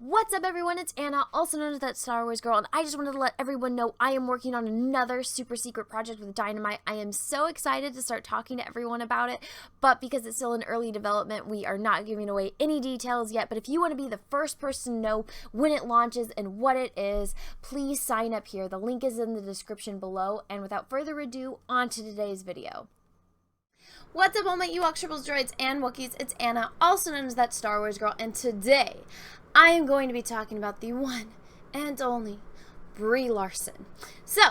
What's up, everyone? It's Anna, also known as that Star Wars girl, and I just wanted to let everyone know I am working on another super secret project with Dynamite. I am so excited to start talking to everyone about it, but because it's still in early development, we are not giving away any details yet. But if you want to be the first person to know when it launches and what it is, please sign up here. The link is in the description below, and without further ado, on to today's video. What's up, all my Ewoks, Tribbles, Droids, and Wookiees? It's Anna, also known as that Star Wars girl, and today I am going to be talking about the one and only Brie Larson. So,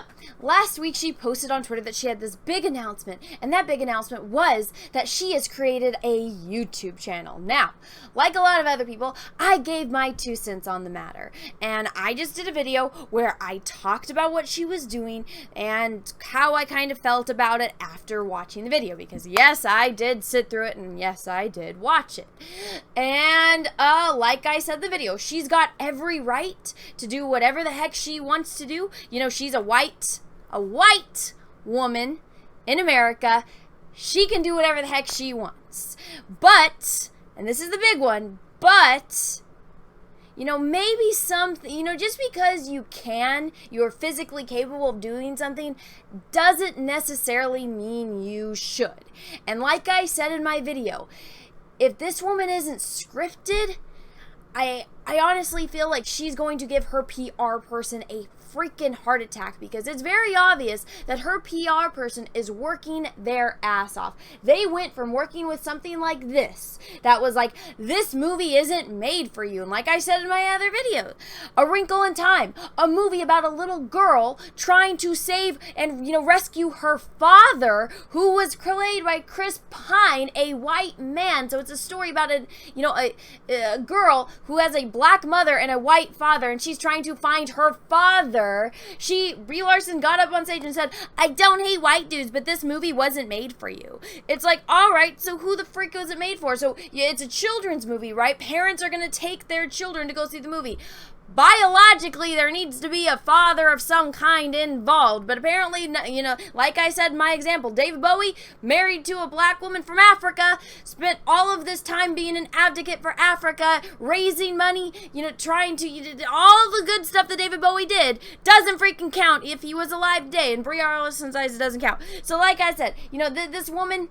last week she posted on Twitter that she had this big announcement, and that big announcement was that she has created a YouTube channel. Now, like a lot of other people, I gave my 2 cents on the matter, and I just did a video where I talked about what she was doing and how I kind of felt about it after watching the video, because yes, I did sit through it, and yes, I did watch it. And, like I said in the video, she's got every right to do whatever the heck she wants to do. You know, she's a white woman in America. She can do whatever the heck she wants. But, and this is the big one, but, you know, maybe something, you know, just because you're physically capable of doing something, doesn't necessarily mean you should. And like I said in my video, if this woman isn't scripted, I honestly feel like she's going to give her PR person a freaking heart attack, because it's very obvious that her PR person is working their ass off. They went from working with something like this, that was like, this movie isn't made for you, and like I said in my other video, A Wrinkle in Time, a movie about a little girl trying to save and, you know, rescue her father, who was played by Chris Pine, a white man. So it's a story about a girl who has a black mother and a white father, and she's trying to find her father. Brie Larson got up on stage and said, I don't hate white dudes, but this movie wasn't made for you. It's like, alright, so who the freak was it made for? So, yeah, it's a children's movie, right? Parents are going to take their children to go see the movie. Biologically, there needs to be a father of some kind involved, but apparently, you know, like I said in my example, David Bowie, married to a black woman from Africa, spent all of this time being an advocate for Africa, raising money, you know, trying to, all the good stuff that David Bowie did doesn't freaking count if he was alive today, and Brie Larson's eyes, it doesn't count. So like I said, you know, this woman,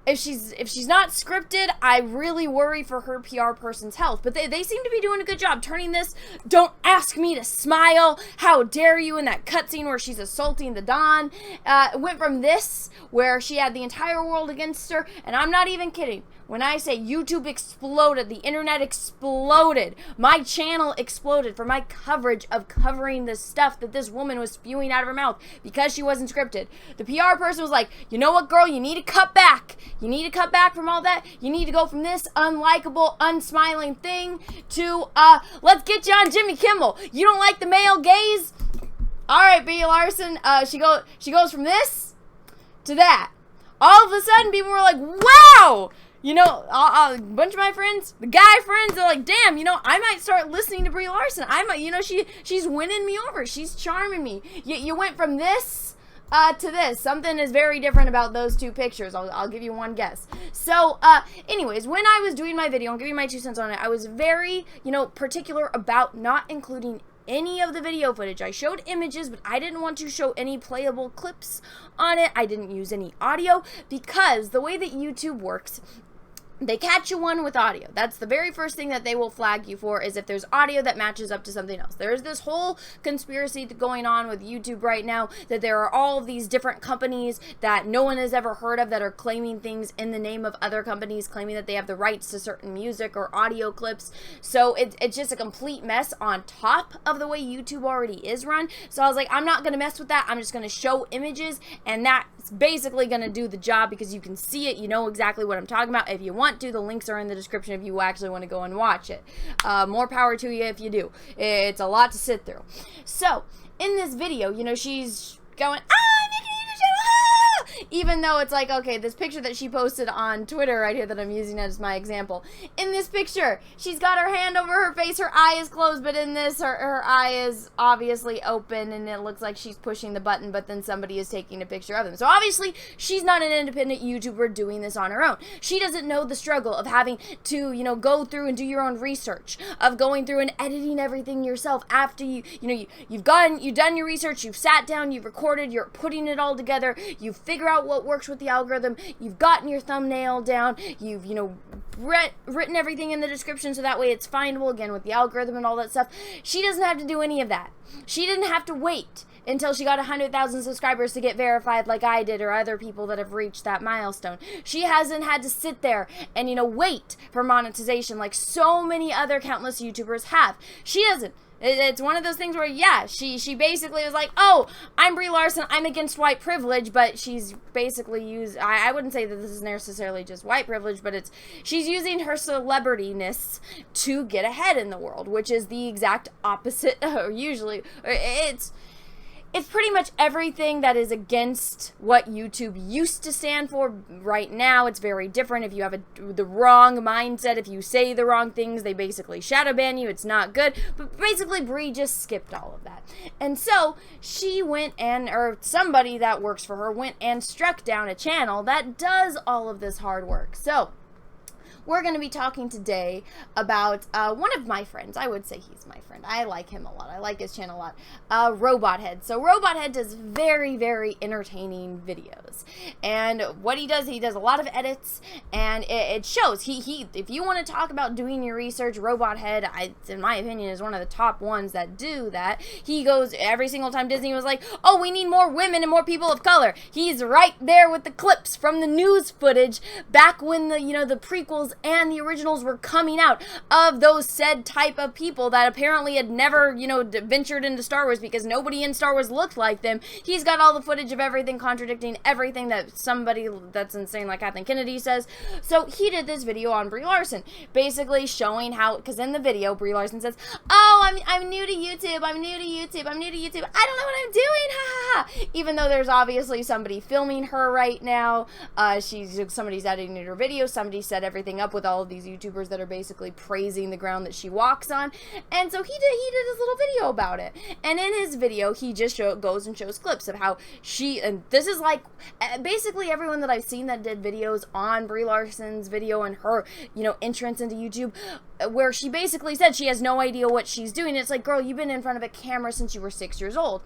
if she's not scripted, I really worry for her PR person's health. But they seem to be doing a good job turning this, don't ask me to smile, how dare you, in that cutscene where she's assaulting the Don. It went from this, where she had the entire world against her, and I'm not even kidding when I say YouTube exploded, the internet exploded, my channel exploded for my coverage of covering the stuff that this woman was spewing out of her mouth because she wasn't scripted. The PR person was like, you know what, girl, you need to cut back. You need to cut back from all that. You need to go from this unlikable, unsmiling thing to, let's get you on Jimmy Kimmel. You don't like the male gaze? All right, Brie Larson, she goes from this to that. All of a sudden, people were like, wow! You know, a bunch of my friends, the guy friends, they're like, damn, you know, I might start listening to Brie Larson. I might, you know, she's winning me over. She's charming me. You went from this to this. Something is very different about those 2 pictures. I'll give you one guess. So, anyways, when I was doing my video and giving my 2 cents on it, I was very, you know, particular about not including any of the video footage. I showed images, but I didn't want to show any playable clips on it. I didn't use any audio, because the way that YouTube works, they catch you one with audio. That's the very first thing that they will flag you for, is if there's audio that matches up to something else. There's this whole conspiracy going on with YouTube right now, that there are all of these different companies that no one has ever heard of that are claiming things in the name of other companies, claiming that they have the rights to certain music or audio clips. So it's just a complete mess on top of the way YouTube already is run. So I was like, I'm not going to mess with that. I'm just going to show images, and that's basically going to do the job, because you can see it. You know exactly what I'm talking about. If you want to, the links are in the description if you actually want to go and watch it. More power to you if you do. It's a lot to sit through. So, in this video, you know, she's going, I'm making a channel, Even though it's like, okay, this picture that she posted on Twitter right here that I'm using as my example. In this picture, she's got her hand over her face, her eye is closed, but in this, her eye is obviously open, and it looks like she's pushing the button, but then somebody is taking a picture of them. So obviously, she's not an independent YouTuber doing this on her own. She doesn't know the struggle of having to, you know, go through and do your own research, of going through and editing everything yourself after you've done your research, you've sat down, you've recorded, you're putting it all together, you figure out what works with the algorithm, you've gotten your thumbnail down, you've, you know, written everything in the description so that way it's findable again with the algorithm and all that stuff. She doesn't have to do any of that. She didn't have to wait until she got 100,000 subscribers to get verified like I did or other people that have reached that milestone. She hasn't had to sit there and, you know, wait for monetization like so many other countless YouTubers have. She doesn't. It's one of those things where, yeah, she basically was like, oh, I'm Brie Larson, I'm against white privilege, but she's basically I wouldn't say that this is necessarily just white privilege, but she's using her celebrityness to get ahead in the world, which is the exact opposite, it's pretty much everything that is against what YouTube used to stand for. Right now, it's very different. If you have the wrong mindset, if you say the wrong things, they basically shadow ban you. It's not good. But basically, Brie just skipped all of that. And so, she went or somebody that works for her went and struck down a channel that does all of this hard work. So, we're going to be talking today about one of my friends. I would say he's my friend. I like him a lot. I like his channel a lot. Robothead. So Robothead does very, very entertaining videos. And what he does a lot of edits, and it shows. If you want to talk about doing your research, Robothead, in my opinion, is one of the top ones that do that. He goes every single time Disney was like, oh, we need more women and more people of color. He's right there with the clips from the news footage back when the prequels and the originals were coming out of those said type of people that apparently had never, ventured into Star Wars because nobody in Star Wars looked like them. He's got all the footage of everything contradicting everything that somebody that's insane like Kathleen Kennedy says. So he did this video on Brie Larson, basically showing how, because in the video, Brie Larson says, oh, I'm new to YouTube, I'm new to YouTube, I don't know what I'm doing, ha ha ha. Even though there's obviously somebody filming her right now, somebody's editing her video, somebody set everything up with all of these YouTubers that are basically praising the ground that she walks on, and so he did his little video about it. And in his video, he just goes and shows clips of how and this is like basically everyone that I've seen that did videos on Brie Larson's video and her entrance into YouTube, where she basically said she has no idea what she's doing. It's like, girl, you've been in front of a camera since you were 6 years old.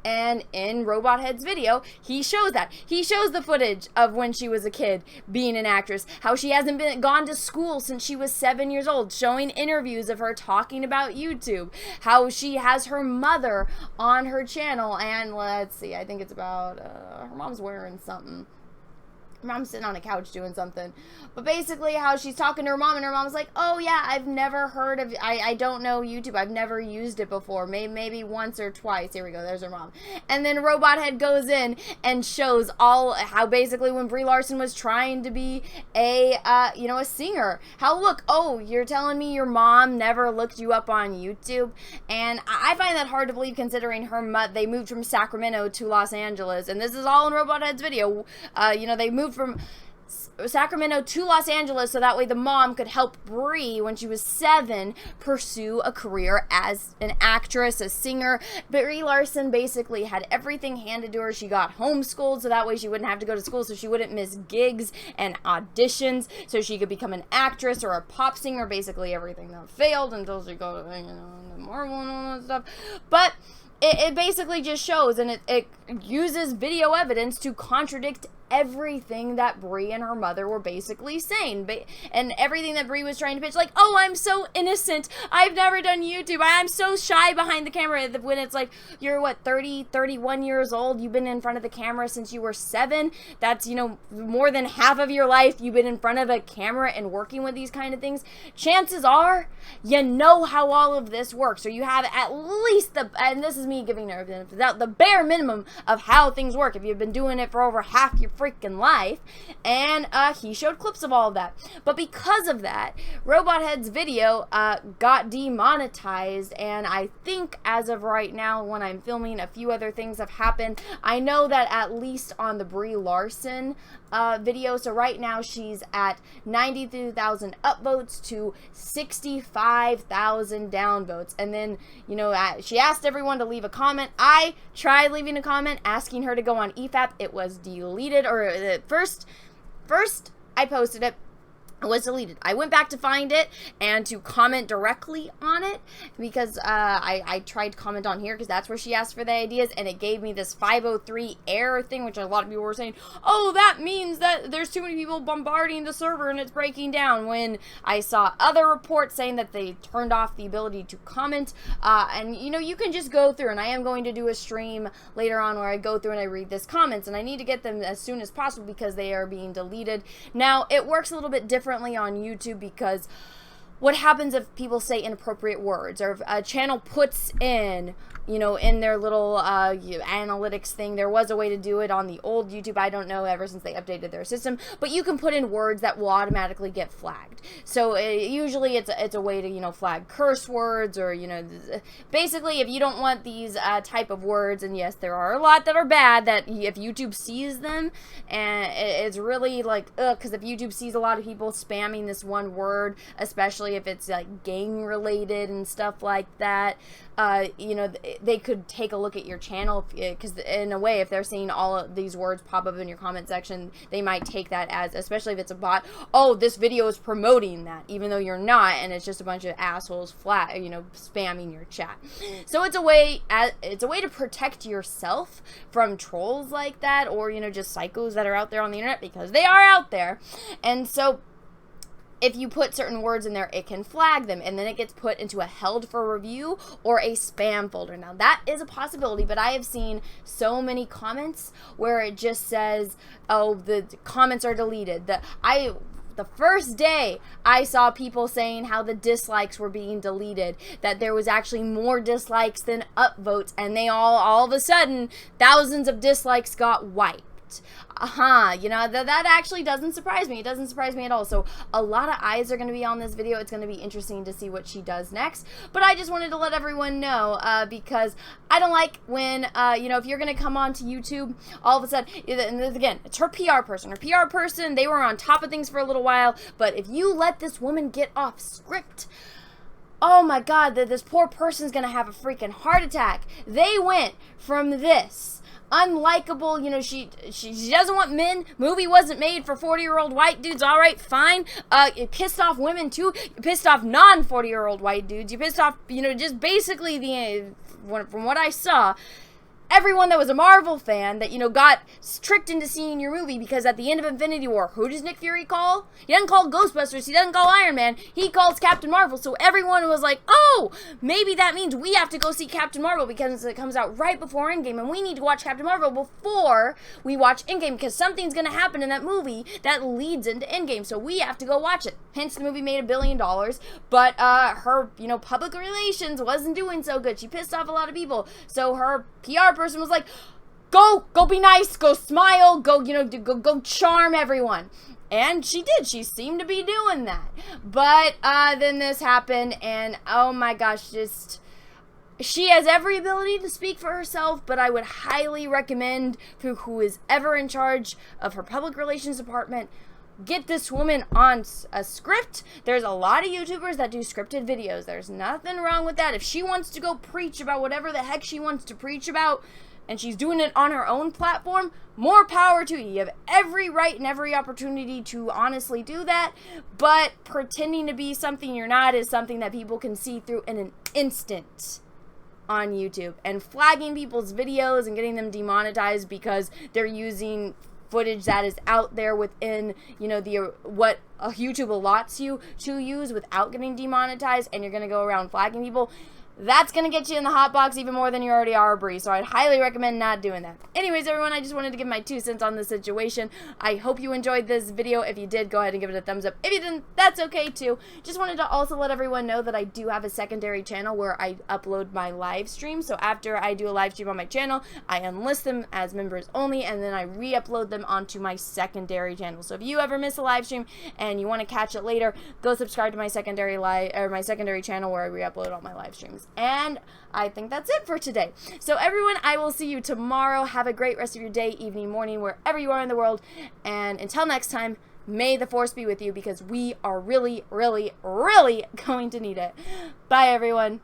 And in Robothead's video, he shows that. He shows the footage of when she was a kid being an actress, how she hasn't gone to school since she was 7 years old, showing interviews of her talking about YouTube, how she has her mother on her channel, and let's see, I think it's about, her mom's wearing something. Mom's sitting on a couch doing something, but basically how she's talking to her mom, and her mom's like, oh yeah, I've never heard of, I don't know YouTube, I've never used it before, maybe once or twice. Here we go, there's her mom. And then Robothead goes in and shows how basically when Brie Larson was trying to be a singer, how, look, oh, you're telling me your mom never looked you up on YouTube? And I find that hard to believe, considering they moved from Sacramento to Los Angeles, and this is all in Robothead's video. They moved from Sacramento to Los Angeles so that way the mom could help Brie, when she was 7, pursue a career as an actress, a singer. Brie Larson basically had everything handed to her. She got homeschooled so that way she wouldn't have to go to school, so she wouldn't miss gigs and auditions, so she could become an actress or a pop singer, basically everything that failed until she got the Marvel and all that stuff. But it basically just shows, and it uses video evidence to contradict everything that Brie and her mother were basically saying, and everything that Brie was trying to pitch, like, oh, I'm so innocent, I've never done YouTube, I'm so shy behind the camera, when it's like, you're what, 31 years old, you've been in front of the camera since you were 7, that's, more than half of your life you've been in front of a camera and working with these kind of things. Chances are, you know how all of this works, or you have at least and this is me giving her the bare minimum of how things work. If you've been doing it for over half your freaking life, and he showed clips of all of that. But because of that, Robothead's video got demonetized, and I think as of right now, when I'm filming, a few other things have happened. I know that at least on the Brie Larson video, so right now she's at 92,000 upvotes to 65,000 downvotes. And then, you know, she asked everyone to leave a comment. I tried leaving a comment asking her to go on EFAP. It was deleted, or first I posted it. It was deleted. I went back to find it and to comment directly on it, because I tried to comment on here because that's where she asked for the ideas, and it gave me this 503 error thing, which a lot of people were saying, oh, that means that there's too many people bombarding the server and it's breaking down, when I saw other reports saying that they turned off the ability to comment. And you know, you can just go through, and I am going to do a stream later on where I go through and I read these comments, and I need to get them as soon as possible because they are being deleted. Now, it works a little bit differently on YouTube, because what happens if people say inappropriate words, or if a channel puts in, you know, in their little analytics thing. There was a way to do it on the old YouTube. I don't know, ever since they updated their system, but you can put in words that will automatically get flagged. So usually it's a way to, you know, flag curse words, or, you know, basically if you don't want these type of words, and yes, there are a lot that are bad, that if YouTube sees them, and it's really like, ugh, because if YouTube sees a lot of people spamming this one word, especially if it's like gang related and stuff like that, you know, they could take a look at your channel, because in a way, if they're seeing all of these words pop up in your comment section, they might take that as, especially if it's a bot, oh, this video is promoting that, even though you're not, and it's just a bunch of assholes you know, spamming your chat. So it's a way to protect yourself from trolls like that, or, you know, just psychos that are out there on the internet, because they are out there. And so if you put certain words in there, it can flag them, and then it gets put into a held for review or a spam folder. Now, that is a possibility, but I have seen so many comments where it just says, oh, the comments are deleted. The first day, I saw people saying how the dislikes were being deleted, that there was actually more dislikes than upvotes, and they all of a sudden, thousands of dislikes got wiped. You know, that actually doesn't surprise me. It doesn't surprise me at all. So a lot of eyes are going to be on this video. It's going to be interesting to see what she does next. But I just wanted to let everyone know, because I don't like when, you know, if you're going to come on to YouTube, all of a sudden, and again, it's her PR person. Her PR person, they were on top of things for a little while. But if you let this woman get off script, oh my God, this poor person's going to have a freaking heart attack. They went from this unlikable, you know, she doesn't want men, movie wasn't made for 40-year-old white dudes, all right, fine. It pissed off women too, you pissed off non-40-year-old white dudes, you pissed off, you know, just basically from what I saw, everyone that was a Marvel fan that, you know, got tricked into seeing your movie, because at the end of Infinity War, who does Nick Fury call? He doesn't call Ghostbusters, he doesn't call Iron Man, he calls Captain Marvel. So everyone was like, oh, maybe that means we have to go see Captain Marvel, because it comes out right before Endgame, and we need to watch Captain Marvel before we watch Endgame, because something's going to happen in that movie that leads into Endgame, so we have to go watch it. Hence, the movie made $1 billion, but her, you know, public relations wasn't doing so good. She pissed off a lot of people, so her PR person was like, go be nice, go smile, go, you know, go charm everyone. And she did. She seemed to be doing that. But then this happened, and oh my gosh, just, she has every ability to speak for herself, but I would highly recommend who is ever in charge of her public relations department, get this woman on a script. There's a lot of YouTubers that do scripted videos. There's nothing wrong with that. If she wants to go preach about whatever the heck she wants to preach about, and she's doing it on her own platform, more power to you. You have every right and every opportunity to honestly do that, but pretending to be something you're not is something that people can see through in an instant on YouTube. And flagging people's videos and getting them demonetized because they're using footage that is out there within, you know, what YouTube allots you to use without getting demonetized, and you're going to go around flagging people. that's going to get you in the hot box even more than you already are, Bree. So I'd highly recommend not doing that. Anyways, everyone, I just wanted to give my 2 cents on the situation. I hope you enjoyed this video. If you did, go ahead and give it a thumbs up. If you didn't, that's okay too. Just wanted to also let everyone know that I do have a secondary channel where I upload my live stream. So after I do a live stream on my channel, I unlist them as members only, and then I re-upload them onto my secondary channel. So if you ever miss a live stream and you want to catch it later, go subscribe to my secondary channel where I re-upload all my live streams. And I think that's it for today. So everyone, I will see you tomorrow. Have a great rest of your day, evening, morning, wherever you are in the world. And until next time, may the force be with you, because we are really, really, really going to need it. Bye, everyone.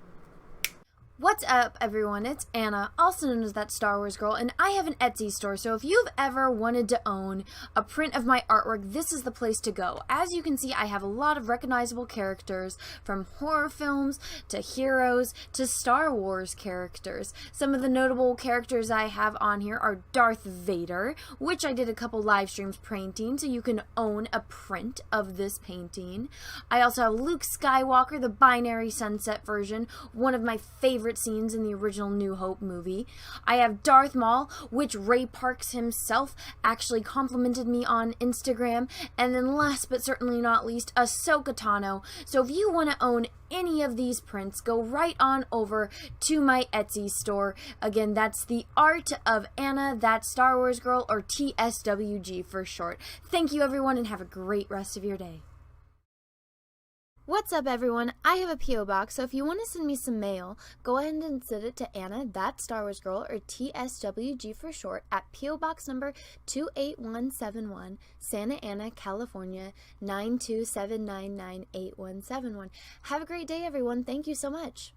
What's up, everyone? It's Anna, also known as That Star Wars Girl, and I have an Etsy store, so if you've ever wanted to own a print of my artwork, this is the place to go. As you can see, I have a lot of recognizable characters, from horror films to heroes to Star Wars characters. Some of the notable characters I have on here are Darth Vader, which I did a couple live streams painting, so you can own a print of this painting. I also have Luke Skywalker, the Binary Sunset version, one of my favorite scenes in the original New Hope movie. I have Darth Maul, which Ray Parks himself actually complimented me on Instagram. And then last but certainly not least, Ahsoka Tano. So if you want to own any of these prints, go right on over to my Etsy store. Again, that's the Art of Anna, That Star Wars Girl, or TSWG for short. Thank you, everyone, and have a great rest of your day. What's up, everyone? I have a P.O. box, so if you want to send me some mail, go ahead and send it to Anna, That Star Wars Girl, or TSWG for short, at P.O. Box number 28171, Santa Ana, California, 927998171. Have a great day, everyone. Thank you so much.